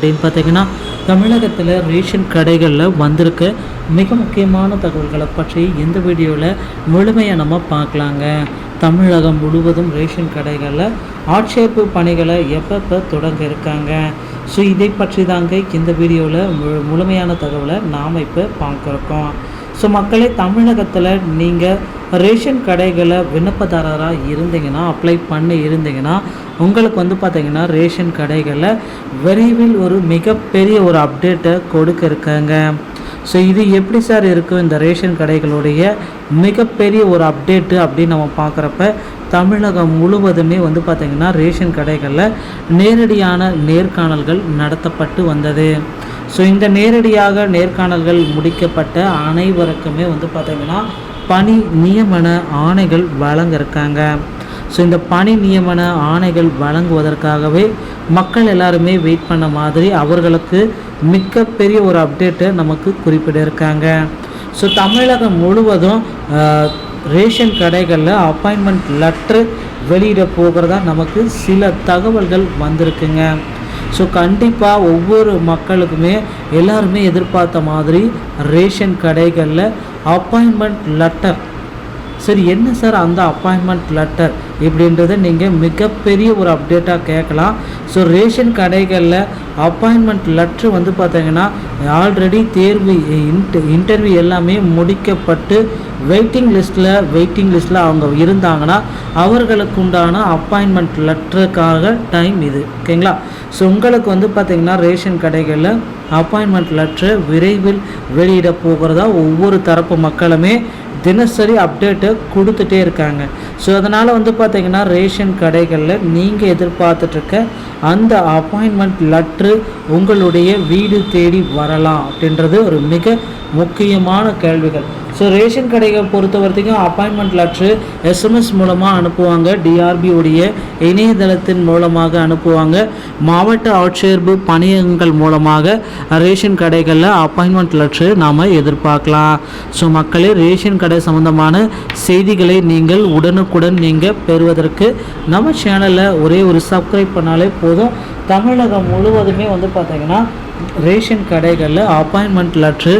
அப்படின்னு பார்த்தீங்கன்னா தமிழகத்தில் ரேஷன் கடைகளில் வந்திருக்க மிக முக்கியமான தகவல்களை பற்றி இந்த வீடியோவில் முழுமையாக நம்ம பார்க்கலாங்க. தமிழகம் முழுவதும் ரேஷன் கடைகளில் ஆட்சேர்ப்பு பணிகளை எப்போ தொடங்க இருக்காங்க. ஸோ இதை பற்றி தாங்க இந்த வீடியோவில் முழுமையான தகவலை நாம் இப்போ பார்க்குறோம். ஸோ மக்களே, தமிழகத்தில் நீங்கள் ரேஷன் கடைகளை விண்ணப்பதாரராக இருந்தீங்கன்னா, அப்ளை பண்ணி இருந்தீங்கன்னா, உங்களுக்கு பார்த்திங்கன்னா ரேஷன் கடைகளில் விரைவில் ஒரு மிகப்பெரிய ஒரு அப்டேட்டை கொடுக்க இருக்காங்க. ஸோ இது எப்படி சார் இருக்கும்? இந்த ரேஷன் கடைகளுடைய மிகப்பெரிய ஒரு அப்டேட்டு அப்படின்னு நம்ம பார்க்குறப்ப தமிழகம் முழுவதுமே பார்த்திங்கன்னா ரேஷன் கடைகளில் நேரடியான நேர்காணல்கள் நடத்தப்பட்டு வந்தது. ஸோ இந்த நேரடியாக நேர்காணல்கள் முடிக்கப்பட்ட அனைவருக்குமே பார்த்திங்கன்னா பணி நியமன ஆணைகள் வழங்க இருக்காங்க. ஸோ இந்த பணி நியமன ஆணைகள் வழங்குவதற்காகவே மக்கள் எல்லாருமே வெயிட் பண்ண மாதிரி அவர்களுக்கு மிகப்பெரிய ஒரு அப்டேட்டை நமக்கு குறிப்பிட இருக்காங்க. ஸோ தமிழகம் முழுவதும் ரேஷன் கடைகளில் அப்பாயின்மெண்ட் லெட்ரு வெளியிட போகிறதா நமக்கு சில தகவல்கள் வந்திருக்குங்க. ஸோ கண்டிப்பாக ஒவ்வொரு மக்களுக்குமே எல்லாருமே எதிர்பார்த்த மாதிரி ரேஷன் கடைகளில் அப்பாயின்மெண்ட் லெட்டர். சரி, என்ன சார் அந்த அப்பாயின்மெண்ட் லெட்டர் இப்படின்றத நீங்கள் மிகப்பெரிய ஒரு அப்டேட்டாக கேட்கலாம். ஸோ ரேஷன் கடைகளில் அப்பாயின்மெண்ட் லெட்ரு பார்த்திங்கன்னா ஆல்ரெடி தேர்வு இன்டர்வியூ எல்லாமே முடிக்கப்பட்டு வெயிட்டிங் லிஸ்ட்டில் அவங்க இருந்தாங்கன்னா அவர்களுக்கு உண்டான அப்பாயின்மெண்ட் லெட்டருக்காக டைம் இது. ஓகேங்களா? ஸோ உங்களுக்கு பார்த்திங்கன்னா ரேஷன் கடைகளில் அப்பாயின்மெண்ட் லெட்ரு விரைவில் வெளியிட போகிறதா ஒவ்வொரு தரப்பு மக்களுமே தினசரி அப்டேட்டை கொடுத்துட்டே இருக்காங்க. ஸோ அதனால் பார்த்திங்கன்னா ரேஷன் கடைகளில் நீங்கள் எதிர்பார்த்துட்ருக்க அந்த அப்பாயின்மெண்ட் லெட்ரு உங்களுடைய வீடு தேடி வரலாம் அப்படின்றது ஒரு மிக முக்கியமான கேள்விகள். ஸோ ரேஷன் கடைகள் பொறுத்த வரைக்கும் அப்பாயின்மெண்ட் லெட்ரு எஸ்எம்எஸ் மூலமாக அனுப்புவாங்க, டிஆர்பி உடைய இணையதளத்தின் மூலமாக அனுப்புவாங்க, மாவட்ட ஆட்சேர்ப்பு பணியகங்கள் மூலமாக ரேஷன் கடைகளில் அப்பாயின்மெண்ட் லெட்ரு நாம் எதிர்பார்க்கலாம். ஸோ மக்களே, ரேஷன் கடை சம்மந்தமான செய்திகளை நீங்கள் உடனுக்குடன் நீங்கள் பெறுவதற்கு நம்ம சேனலில் ஒரே ஒரு சப்ஸ்கிரைப் பண்ணாலே போதும். தமிழகம் முழுவதுமே பார்த்திங்கன்னா ரேஷன் கடைகளில் அப்பாயின்மெண்ட் லெட்ரு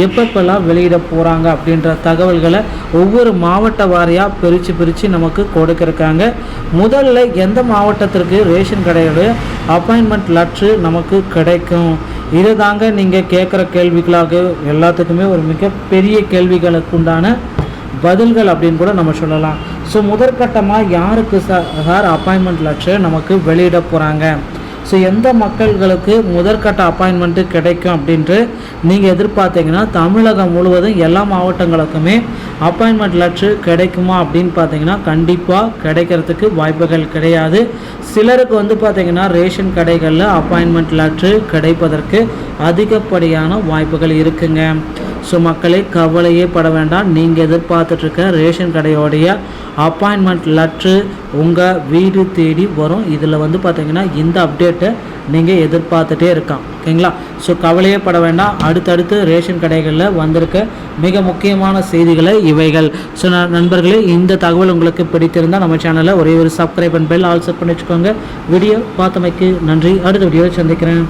எப்பப்பெல்லாம் வெளியிட போகிறாங்க அப்படின்ற தகவல்களை ஒவ்வொரு மாவட்ட வாரியாக பிரித்து நமக்கு கொடுக்கிருக்காங்க. முதல்ல எந்த மாவட்டத்திற்கு ரேஷன் கடையோடைய அப்பாயின்மெண்ட் லெட்ரு நமக்கு கிடைக்கும், இதை தாங்க நீங்கள் கேட்குற கேள்விகளாக எல்லாத்துக்குமே ஒரு மிகப்பெரிய கேள்விகளுக்கு உண்டான பதில்கள் அப்படின்னு கூட நம்ம சொல்லலாம். ஸோ முதற்கட்டமாக யாருக்கு சார் அப்பாயின்மெண்ட் லெட்ரு நமக்கு வெளியிட போகிறாங்க, ஸோ எந்த மக்கள்களுக்கு முதற்கட்ட அப்பாயின்மெண்ட்டு கிடைக்கும் அப்படின்ட்டு நீங்கள் எதிர்பார்த்தீங்கன்னா தமிழகம் முழுவதும் எல்லா மாவட்டங்களுக்குமே அப்பாயின்மெண்ட் லெட்ரு கிடைக்குமா அப்படின்னு பார்த்தீங்கன்னா கண்டிப்பாக கிடைக்கிறதுக்கு வாய்ப்புகள் கிடையாது. சிலருக்கு பார்த்திங்கன்னா ரேஷன் கடைகளில் அப்பாயின்மெண்ட் லெட்ரு கிடைப்பதற்கு அதிகப்படியான வாய்ப்புகள் இருக்குங்க. ஸோ மக்களே, கவலையே பட வேண்டாம். நீங்கள் எதிர்பார்த்துட்ருக்க ரேஷன் கடையோடைய அப்பாயின்மெண்ட் லெட்ரு உங்கள் வீடு தேடி வரும். இதில் பார்த்திங்கன்னா இந்த அப்டேட்டை நீங்கள் எதிர்பார்த்துட்டே இருக்கான். ஓகேங்களா? ஸோ கவலையே பட வேண்டாம். அடுத்தடுத்து ரேஷன் கடைகளில் வந்திருக்க மிக முக்கியமான செய்திகளை இவைகள். ஸோ நண்பர்களே, இந்த தகவல் உங்களுக்கு பிடித்திருந்தால் நம்ம சேனலில் ஒரே ஒரு subscribe and bell all set பண்ணி வச்சுக்கோங்க. வீடியோ பார்த்தமைக்கு நன்றி. அடுத்த வீடியோவை சந்திக்கிறேன்.